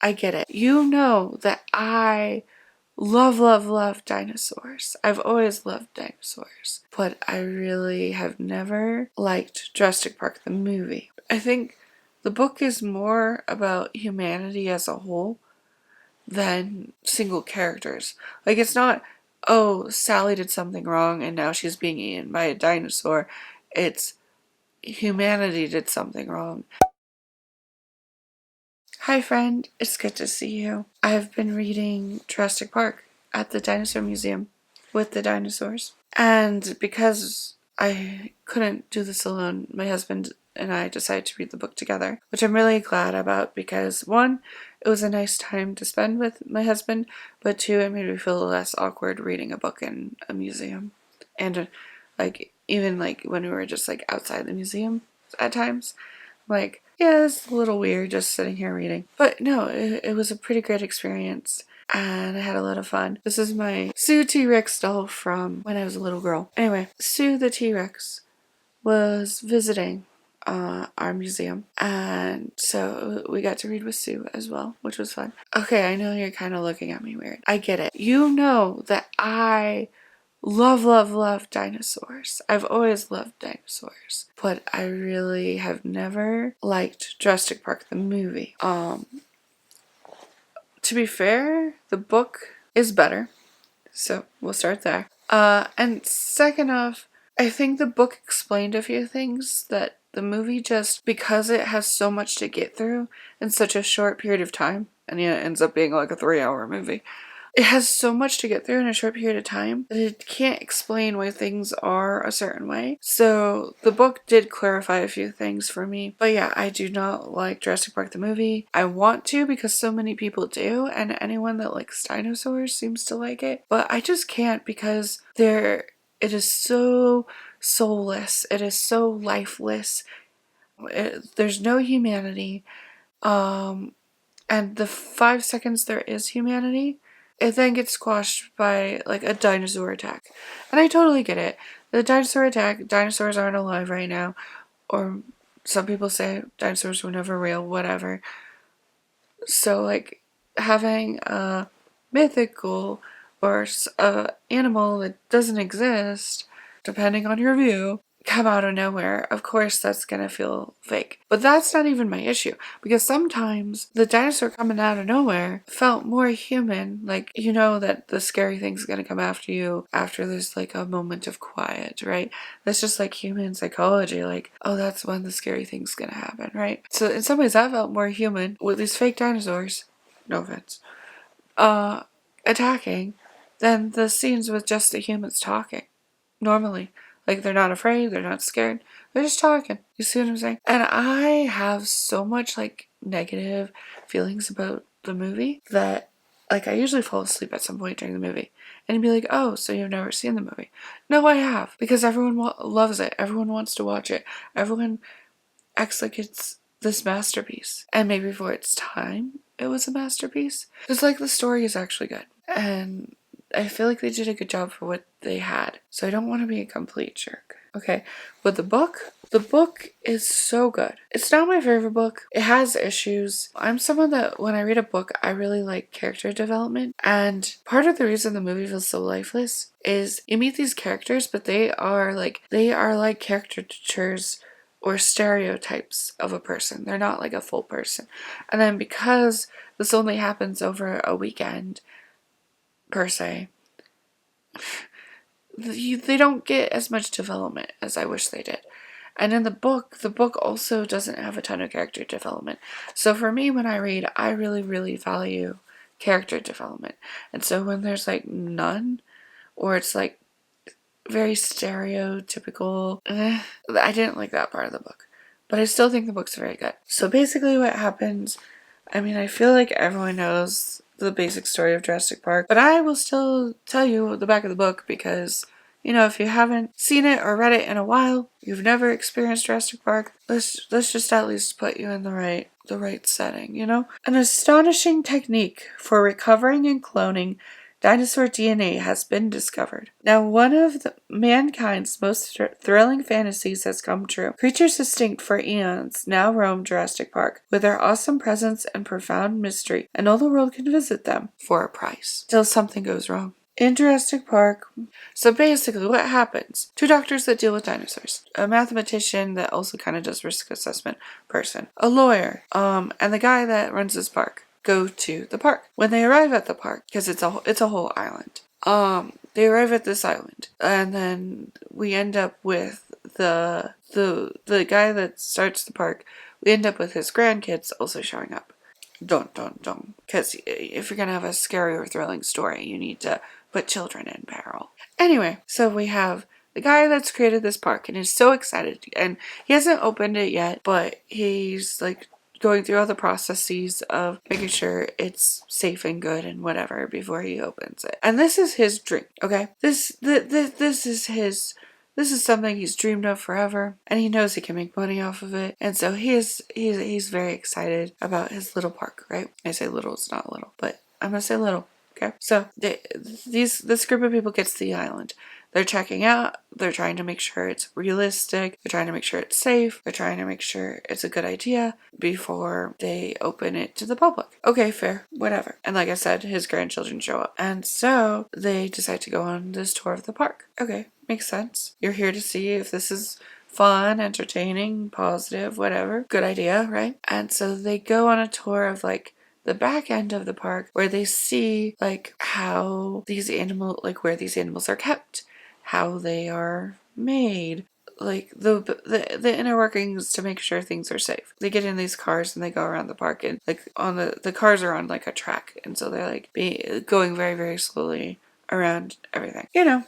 I get it. You know that I love dinosaurs. I've always loved dinosaurs. But I really have never liked Jurassic Park the movie. I think the book is more about humanity as a whole than single characters. Like, it's not, oh, Sally did something wrong and now she's being eaten by a dinosaur. It's humanity did something wrong. Hi friend, it's good to see you. I've been reading Jurassic Park at the Dinosaur Museum with the dinosaurs. And because I couldn't do this alone, my husband and I decided to read the book together, which I'm really glad about because one, it was a nice time to spend with my husband, but two, it made me feel less awkward reading a book in a museum. And even when we were just outside the museum at times, yeah, it's a little weird just sitting here reading. But no, it was a pretty great experience and I had a lot of fun. This is my Sue T-Rex doll from when I was a little girl. Anyway, Sue the T-Rex was visiting our museum, and so we got to read with Sue as well, which was fun. Okay, I know you're kind of looking at me weird. I get it. You know that I love dinosaurs. I've always loved dinosaurs. But I really have never liked Jurassic Park the movie. To be fair, the book is better. So we'll start there. And second off, I think the book explained a few things that the movie just, because it has so much to get through in such a short period of time, and yeah, it ends up being like a 3-hour movie. It has so much to get through in a short period of time that it can't explain why things are a certain way. So the book did clarify a few things for me. But yeah, I do not like Jurassic Park the movie. I want to because so many people do, and anyone that likes dinosaurs seems to like it. But I just can't because it is so soulless. It is so lifeless. There's no humanity. And the 5 seconds there is humanity, it then gets squashed by a dinosaur attack. And I totally get it. The dinosaur attack, dinosaurs aren't alive right now. Or some people say dinosaurs were never real, whatever. So having a mythical or a animal that doesn't exist, depending on your view, come out of nowhere, of course that's gonna feel fake. But that's not even my issue, because sometimes the dinosaur coming out of nowhere felt more human, you know that the scary thing's gonna come after you after there's a moment of quiet, right? That's just human psychology, oh, that's when the scary thing's gonna happen, right? So in some ways that felt more human with these fake dinosaurs, no offense, attacking than the scenes with just the humans talking normally. They're not afraid, they're not scared, they're just talking. You see what I'm saying? And I have so much negative feelings about the movie that I usually fall asleep at some point during the movie. And you'd be like, oh, so you've never seen the movie? No, I have. Because everyone loves it. Everyone wants to watch it. Everyone acts like it's this masterpiece. And maybe for its time, it was a masterpiece. Because the story is actually good. And I feel like they did a good job for what they had. So I don't want to be a complete jerk. Okay, but the book is so good. It's not my favorite book. It has issues. I'm someone that when I read a book, I really like character development. And part of the reason the movie feels so lifeless is you meet these characters, but they are like caricatures or stereotypes of a person. They're not a full person. And then because this only happens over a weekend, per se, they don't get as much development as I wish they did. And in the book also doesn't have a ton of character development. So for me, when I read, I really value character development. And so when there's none, or it's very stereotypical, I didn't like that part of the book. But I still think the book's very good. So basically what happens, I feel like everyone knows the basic story of Jurassic Park, but I will still tell you the back of the book because, if you haven't seen it or read it in a while, you've never experienced Jurassic Park, let's just at least put you in the right setting, An astonishing technique for recovering and cloning dinosaur DNA has been discovered. Now, one of mankind's most thrilling fantasies has come true. Creatures extinct for eons now roam Jurassic Park with their awesome presence and profound mystery, and all the world can visit them for a price. Till something goes wrong. In Jurassic Park, so basically what happens? 2 doctors that deal with dinosaurs. A mathematician that also kind of does risk assessment person. A lawyer, and the guy that runs this park go to the park. When they arrive at the park, because it's a whole island. They arrive at this island, and then we end up with the guy that starts the park. We end up with his grandkids also showing up. Don't. Because if you're gonna have a scary or thrilling story, you need to put children in peril. Anyway, so we have the guy that's created this park and is so excited, and he hasn't opened it yet, but he's like going through all the processes of making sure it's safe and good and whatever before he opens it. And this is his dream, okay? This is something he's dreamed of forever, and he knows he can make money off of it. And so he's very excited about his little park, right? I say little, it's not little, but I'm gonna say little. Okay, so this group of people gets to the island. They're checking out. They're trying to make sure it's realistic. They're trying to make sure it's safe. They're trying to make sure it's a good idea before they open it to the public. Okay, fair, whatever. And like I said, his grandchildren show up, and so they decide to go on this tour of the park. Okay, makes sense. You're here to see if this is fun, entertaining, positive, whatever. Good idea, right? And so they go on a tour of like the back end of the park where they see like how these where these animals are kept, how they are made, like the inner workings to make sure things are safe. They get in these cars and they go around the park, and like on the cars are on like a track, and so they're like going very, very slowly around everything. You know,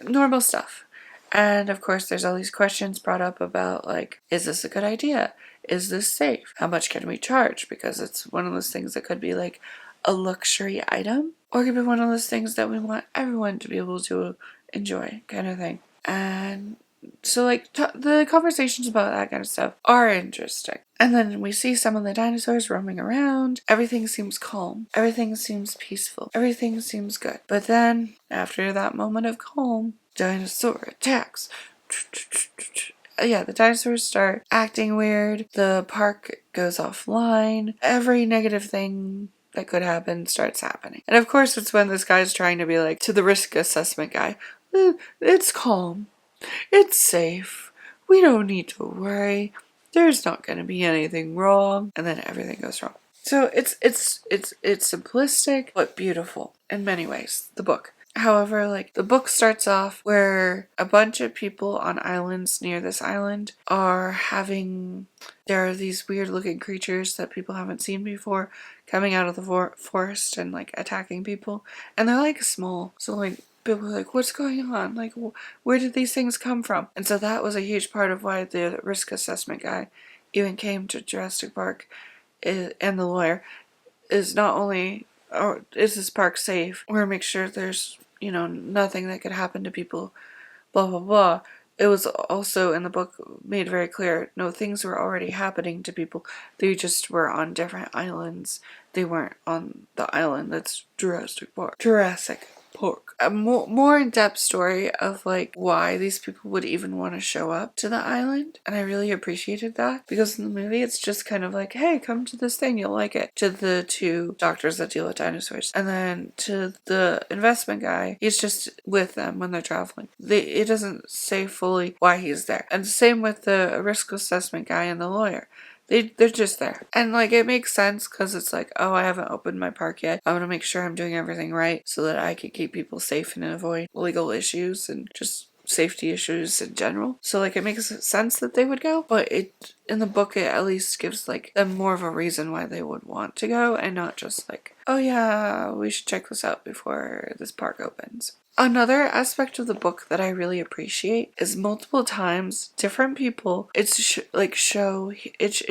normal stuff. And of course there's all these questions brought up about like, is this a good idea? Is this safe? How much can we charge? Because it's one of those things that could be like a luxury item, or it could be one of those things that we want everyone to be able to enjoy, kind of thing. And so like the conversations about that kind of stuff are interesting. And then we see some of the dinosaurs roaming around. Everything seems calm. Everything seems peaceful. Everything seems good. But then after that moment of calm, dinosaur attacks. Yeah, the dinosaurs start acting weird. The park goes offline. Every negative thing that could happen starts happening. And of course, it's when this guy's trying to be like, to the risk assessment guy, it's calm. It's safe. We don't need to worry. There's not going to be anything wrong. And then everything goes wrong. So it's simplistic, but beautiful in many ways, the book. However, like the book starts off where a bunch of people on islands near this island there are these weird looking creatures that people haven't seen before coming out of the forest and like attacking people. And they're like small. So like people are like, what's going on? Like, where did these things come from? And so that was a huge part of why the risk assessment guy even came to Jurassic Park, and the lawyer, is not only is this park safe, or make sure there's, nothing that could happen to people, blah, blah, blah. It was also in the book made very clear, no, things were already happening to people. They just were on different islands. They weren't on the island that's Jurassic Park. A more in-depth story of like why these people would even want to show up to the island, and I really appreciated that, because in the movie it's just kind of like, hey, come to this thing, you'll like it, to the 2 doctors that deal with dinosaurs, and then to the investment guy, he's just with them when they're traveling. It doesn't say fully why he's there. And same with the risk assessment guy and the lawyer. They're just there. And like it makes sense, because it's like, oh, I haven't opened my park yet. I want to make sure I'm doing everything right so that I can keep people safe and avoid legal issues and just safety issues in general. So like it makes sense that they would go, but in the book it at least gives like them more of a reason why they would want to go, and not just like, oh yeah, we should check this out before this park opens. Another aspect of the book that I really appreciate is multiple times different people, it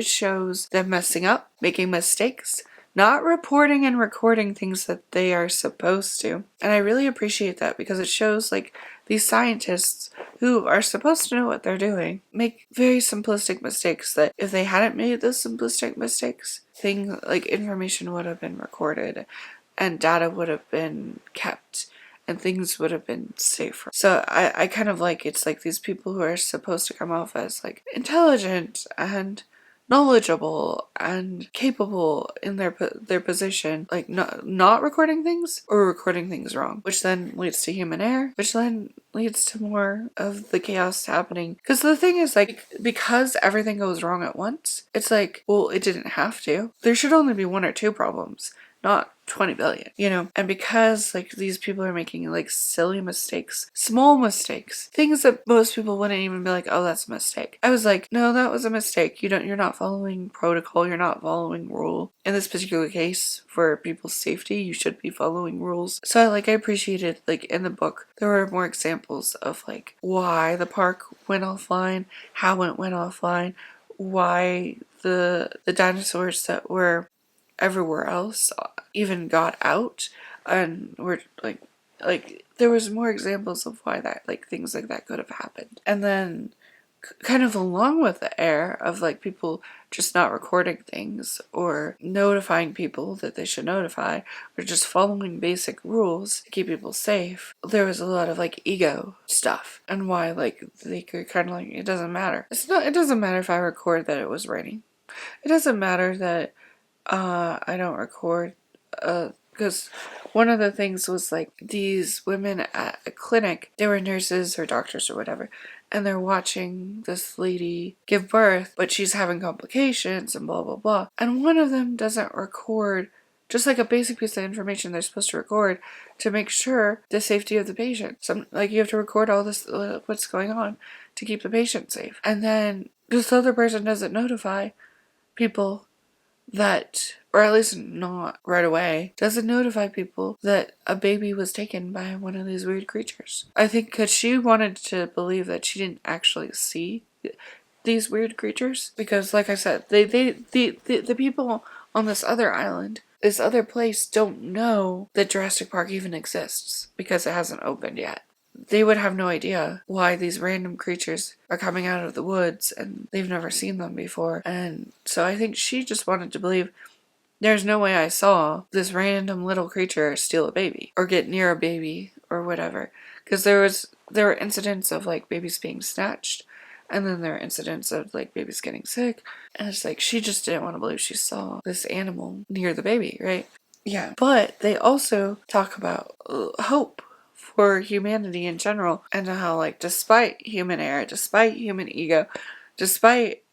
shows them messing up, making mistakes, not reporting and recording things that they are supposed to. And I really appreciate that, because it shows like these scientists who are supposed to know what they're doing make very simplistic mistakes that if they hadn't made those simplistic mistakes, things like information would have been recorded and data would have been kept and things would have been safer. So I kind of like, it's like these people who are supposed to come off as like intelligent and knowledgeable and capable in their position, like not recording things or recording things wrong, which then leads to human error, which then leads to more of the chaos happening. Because the thing is, like, because everything goes wrong at once, it's like, well, it didn't have to. There should only be 1 or 2 problems, not 20 billion, you know? And because like these people are making like silly mistakes, small mistakes, things that most people wouldn't even be like, oh, that's a mistake. I was like, no, that was a mistake. You're not following protocol. You're not following rule. In this particular case, for people's safety, you should be following rules. So I appreciated, like, in the book, there were more examples of like why the park went offline, how it went offline, why the dinosaurs that were everywhere else even got out, and were like there was more examples of why that, like, things like that could have happened. And then kind of along with the air of like people just not recording things or notifying people that they should notify or just following basic rules to keep people safe, there was a lot of like ego stuff and why like they could kind of like, it doesn't matter. It doesn't matter if I record that it was raining. It doesn't matter that I don't record, because one of the things was like these women at a clinic, they were nurses or doctors or whatever, and they're watching this lady give birth, but she's having complications and blah blah blah, and one of them doesn't record just like a basic piece of information they're supposed to record to make sure the safety of the patient. Like you have to record all this, what's going on to keep the patient safe, and then this other person doesn't notify people that, or at least not right away, doesn't notify people that a baby was taken by one of these weird creatures. I think because she wanted to believe that she didn't actually see these weird creatures. Because like I said, the people on this other island, this other place, don't know that Jurassic Park even exists because it hasn't opened yet. They would have no idea why these random creatures are coming out of the woods and they've never seen them before. And so I think she just wanted to believe there's no way I saw this random little creature steal a baby or get near a baby or whatever. Because there were incidents of like babies being snatched, and then there are incidents of like babies getting sick, and it's like she just didn't want to believe she saw this animal near the baby, right? Yeah. But they also talk about hope for humanity in general, and how like despite human error, despite human ego, despite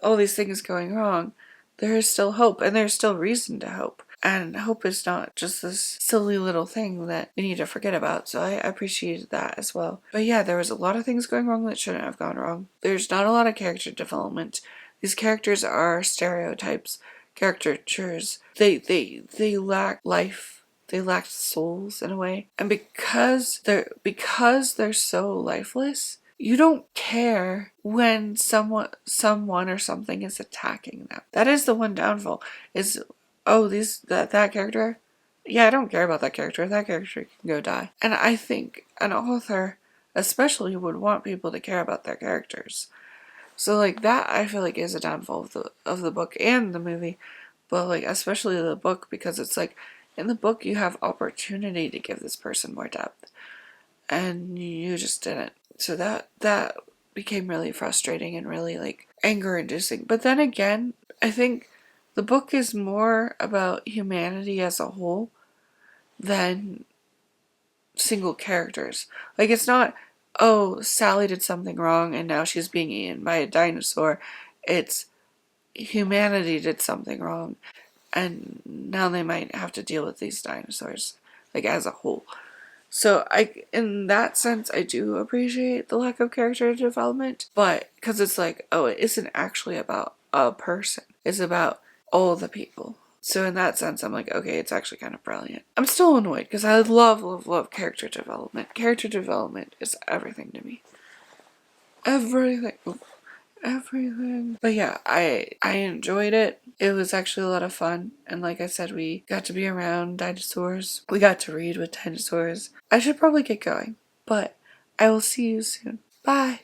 all these things going wrong, there is still hope, and there's still reason to hope. And hope is not just this silly little thing that we need to forget about. So I appreciated that as well. But yeah, there was a lot of things going wrong that shouldn't have gone wrong. There's not a lot of character development. These characters are stereotypes, caricatures. They lack life. They lack souls in a way. And because they're so lifeless, you don't care when someone or something is attacking them. That is the one downfall. Is, oh, that character? Yeah, I don't care about that character. That character can go die. And I think an author especially would want people to care about their characters. So like that, I feel like is a downfall of the book and the movie. But like especially the book, because it's like in the book you have opportunity to give this person more depth, and you just didn't. So that became really frustrating and really like anger inducing. But then again, I think the book is more about humanity as a whole than single characters. Like it's not, oh, Sally did something wrong and now she's being eaten by a dinosaur. It's humanity did something wrong and now they might have to deal with these dinosaurs, like as a whole. So in that sense, I do appreciate the lack of character development, but because it's like, oh, it isn't actually about a person. It's about all the people. So in that sense, I'm like, okay, it's actually kind of brilliant. I'm still annoyed because I love character development. Character development is everything to me. Everything. But yeah, I enjoyed it. It was actually a lot of fun. And like I said, we got to be around dinosaurs. We got to read with dinosaurs. I should probably get going, but I will see you soon. Bye.